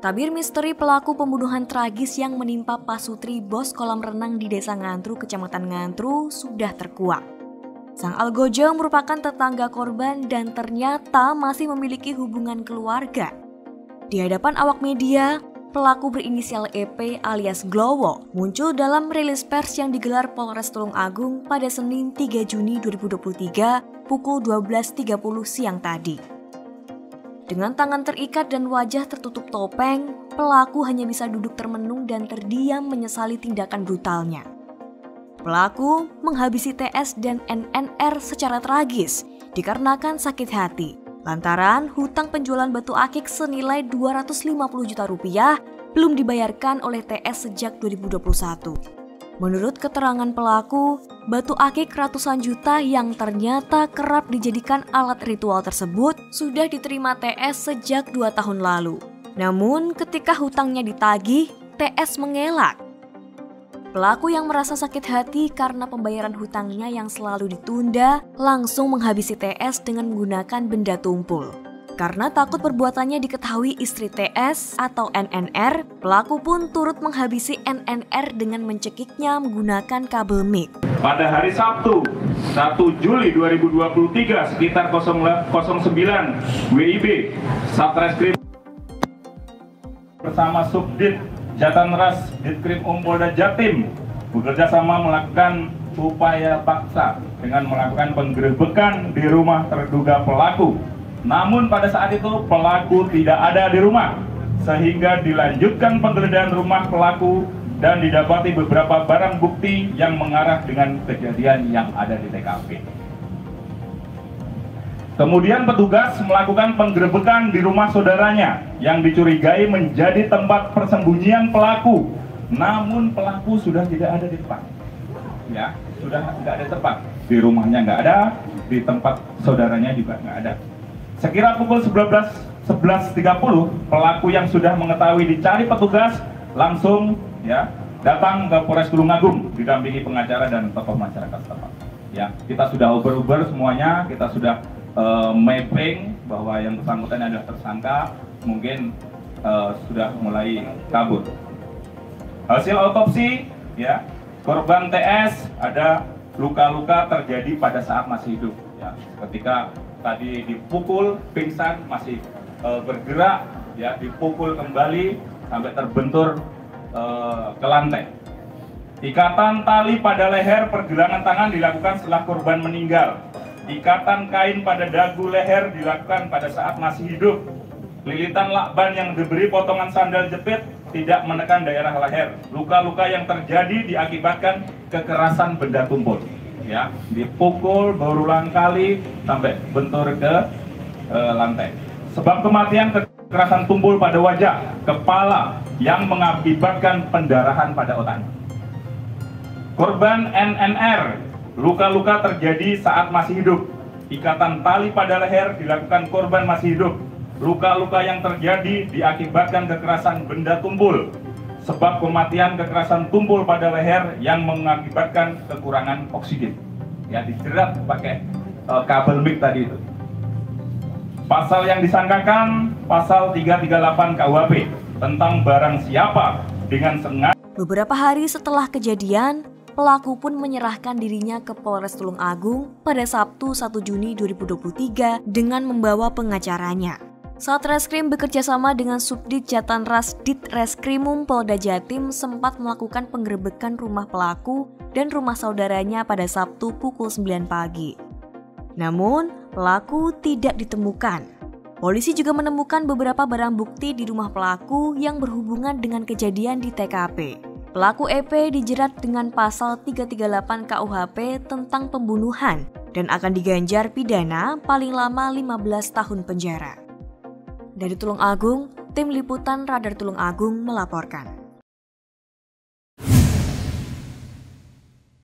Tabir misteri pelaku pembunuhan tragis yang menimpa Pak Sutri, bos kolam renang di Desa Ngantru, Kecamatan Ngantru, sudah terkuak. Sang algojo merupakan tetangga korban dan ternyata masih memiliki hubungan keluarga. Di hadapan awak media, pelaku berinisial EP alias Glowo muncul dalam rilis pers yang digelar Polres Tulungagung pada Senin 3 Juni 2023 pukul 12.30 siang tadi. Dengan tangan terikat dan wajah tertutup topeng, pelaku hanya bisa duduk termenung dan terdiam menyesali tindakan brutalnya. Pelaku menghabisi TS dan NNR secara tragis dikarenakan sakit hati lantaran hutang penjualan batu akik senilai 250 juta rupiah belum dibayarkan oleh TS sejak 2021. Menurut keterangan pelaku, batu akik ratusan juta yang ternyata kerap dijadikan alat ritual tersebut sudah diterima TS sejak 2 tahun lalu. Namun ketika hutangnya ditagih, TS mengelak. Pelaku yang merasa sakit hati karena pembayaran hutangnya yang selalu ditunda langsung menghabisi TS dengan menggunakan benda tumpul. Karena takut perbuatannya diketahui istri TS atau NNR, pelaku pun turut menghabisi NNR dengan mencekiknya menggunakan kabel mic. Pada hari Sabtu, 1 Juli 2023 sekitar 09 WIB, Satreskrim bersama Subdit Jatanras Ditkrim Polda Jatim bekerja sama melakukan upaya paksa dengan melakukan penggerebekan di rumah terduga pelaku. Namun pada saat itu pelaku tidak ada di rumah, sehingga dilanjutkan penggeledahan rumah pelaku dan didapati beberapa barang bukti yang mengarah dengan kejadian yang ada di TKP. Kemudian petugas melakukan penggerebekan di rumah saudaranya yang dicurigai menjadi tempat persembunyian pelaku. Namun pelaku sudah tidak ada di tempat. Ya, sudah tidak ada tempat. Di rumahnya nggak ada, di tempat saudaranya juga nggak ada. Sekira pukul 11.30, pelaku yang sudah mengetahui dicari petugas langsung datang ke Polres Tulungagung didampingi pengacara dan tokoh masyarakat setempat. Ya, kita sudah uber semuanya, kita sudah mapping bahwa yang bersangkutan adalah tersangka, mungkin sudah mulai kabur. Hasil otopsi, korban TS ada luka-luka terjadi pada saat masih hidup. Ya, ketika tadi dipukul, pingsan, masih bergerak, dipukul kembali sampai terbentur ke lantai. Ikatan tali pada leher, pergelangan tangan dilakukan setelah korban meninggal. Ikatan kain pada dagu leher dilakukan pada saat masih hidup. Lilitan lakban yang diberi potongan sandal jepit tidak menekan daerah leher. Luka-luka yang terjadi diakibatkan kekerasan benda tumpul. Ya, dipukul berulang kali sampai bentur ke lantai. Sebab kematian kekerasan tumpul pada wajah, kepala yang mengakibatkan pendarahan pada otak. Korban NNR, luka-luka terjadi saat masih hidup. Ikatan tali pada leher dilakukan korban masih hidup. Luka-luka yang terjadi diakibatkan kekerasan benda tumpul. Sebab kematian kekerasan tumpul pada leher yang mengakibatkan kekurangan oksigen. Ya, dijerat pakai kabel mic tadi itu. Pasal yang disangkakan pasal 338 KUHP tentang barang siapa dengan sengaja. Beberapa hari setelah kejadian, pelaku pun menyerahkan dirinya ke Polres Tulungagung pada Sabtu 1 Juni 2023 dengan membawa pengacaranya. Satreskrim bekerjasama dengan Subdit Jatanras Ditreskrimum Polda Jatim sempat melakukan penggerebekan rumah pelaku dan rumah saudaranya pada Sabtu pukul 9 pagi. Namun, pelaku tidak ditemukan. Polisi juga menemukan beberapa barang bukti di rumah pelaku yang berhubungan dengan kejadian di TKP. Pelaku EP dijerat dengan pasal 338 KUHP tentang pembunuhan dan akan diganjar pidana paling lama 15 tahun penjara. Dari Tulungagung, tim liputan Radar Tulungagung melaporkan.